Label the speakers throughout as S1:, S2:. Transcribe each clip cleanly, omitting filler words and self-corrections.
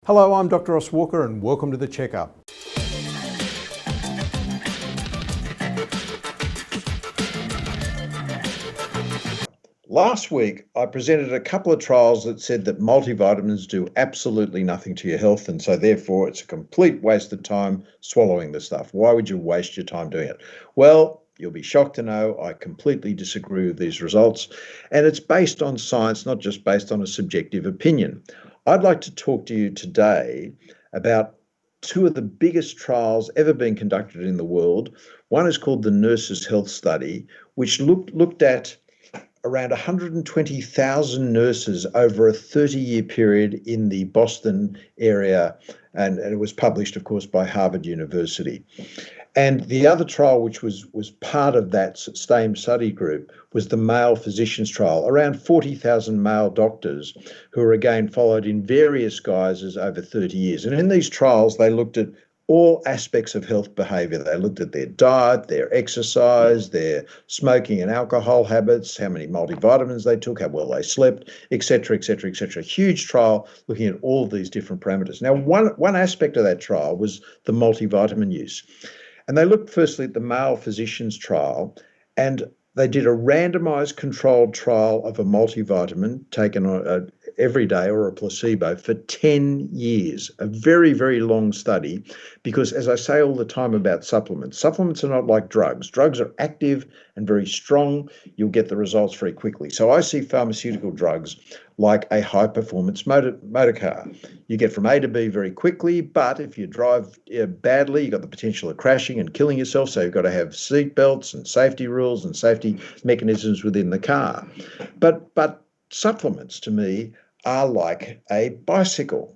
S1: Hello, I'm Dr. Ross Walker and welcome to the Checkup.
S2: Last week, I presented a couple of trials that said that multivitamins do absolutely nothing to your health, and so therefore it's a complete waste of time swallowing the stuff. Why would you waste your time doing it? Well, you'll be shocked to know I completely disagree with these results, and it's based on science, not just based on a subjective opinion. I'd like to talk to you today about two of the biggest trials ever been conducted in the world. One is called the Nurses' Health Study, which looked at around 120,000 nurses over a 30-year period in the Boston area, and it was published, of course, by Harvard University. And the other trial, which was part of that same study group, was the male physicians trial, around 40,000 male doctors who were again followed in various guises over 30 years. And in these trials, they looked at all aspects of health behavior. They looked at their diet, their exercise, their smoking and alcohol habits, how many multivitamins they took, how well they slept, etc., etc., etc. Huge trial looking at all of these different parameters. Now, one aspect of that trial was the multivitamin use. And they looked firstly at the male physicians trial, and they did a randomized controlled trial of a multivitamin taken every day or a placebo for 10 years, a very, very long study, because as I say all the time about supplements are not like drugs. Drugs are active and very strong. You'll get the results very quickly. So I see pharmaceutical drugs like a high-performance motor car. You get from A to B very quickly, but if you drive badly, you've got the potential of crashing and killing yourself, so you've got to have seat belts and safety rules and safety mechanisms within the car. But supplements, to me, are like a bicycle.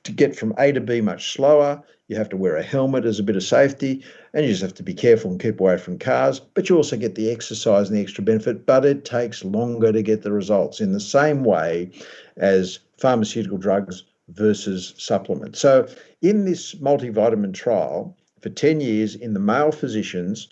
S2: To get from A to B much slower, you have to wear a helmet as a bit of safety, and you just have to be careful and keep away from cars, but you also get the exercise and the extra benefit, but it takes longer to get the results in the same way as pharmaceutical drugs versus supplements. So in this multivitamin trial, for 10 years in the male physicians,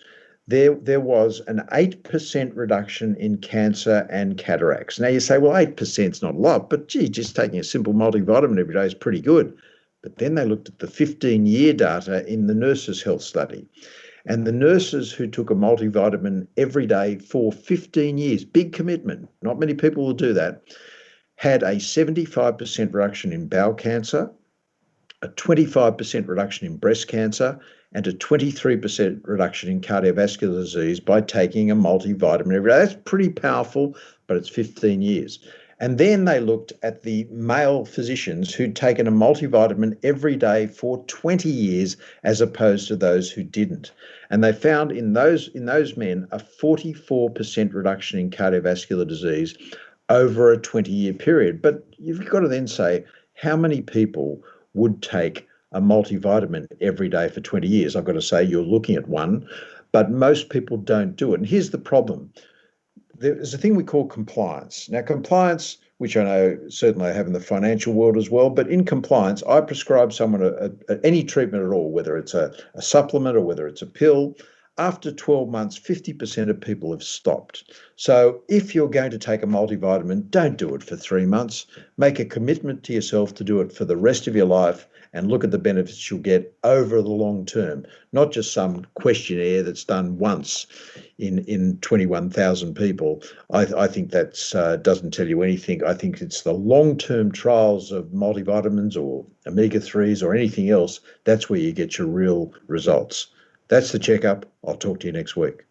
S2: there was an 8% reduction in cancer and cataracts. Now you say, well, 8% is not a lot, but gee, just taking a simple multivitamin every day is pretty good. But then they looked at the 15-year data in the Nurses' Health Study. And the nurses who took a multivitamin every day for 15 years, big commitment, not many people will do that, had a 75% reduction in bowel cancer, a 25% reduction in breast cancer, and a 23% reduction in cardiovascular disease by taking a multivitamin every day. That's pretty powerful, but it's 15 years. And then they looked at the male physicians who'd taken a multivitamin every day for 20 years as opposed to those who didn't. And they found in those men a 44% reduction in cardiovascular disease over a 20-year period. But you've got to then say, how many people would take a multivitamin every day for 20 years? I've got to say you're looking at one, but most people don't do it. And here's the problem. There's a thing we call compliance. Now, compliance, which I know certainly I have in the financial world as well, but in compliance, I prescribe someone any treatment at all, whether it's a supplement or whether it's a pill. After 12 months, 50% of people have stopped. So if you're going to take a multivitamin, don't do it for 3 months. Make a commitment to yourself to do it for the rest of your life and look at the benefits you'll get over the long term, not just some questionnaire that's done once in 21,000 people. I think that doesn't tell you anything. I think it's the long-term trials of multivitamins or omega-3s or anything else. That's where you get your real results. That's the checkup. I'll talk to you next week.